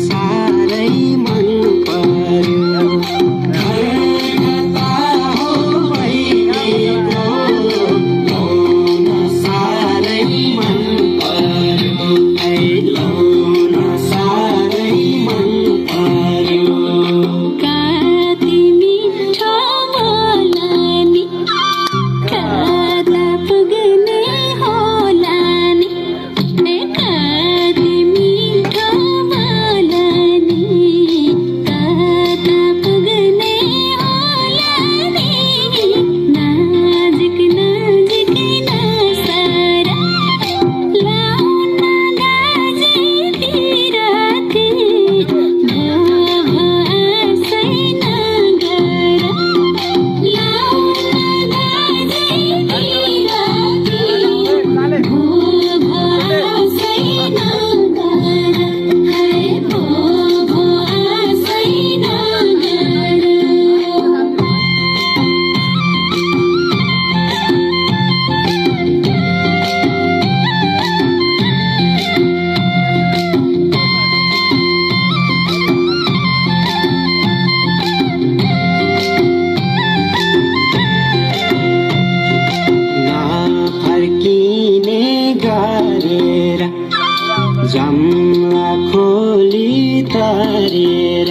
साह्रै मन पर्यो साह्रै मन पर्यो साह्रै मन पर्यो कति मिठो होला नि कता पुग्ने होला नि कति मिठो होला नि कता पुग्ने होला नि नजिक नजिक नसारा लाउन गाजेतिर फर्किने गरेर जम्ला खोली तरेर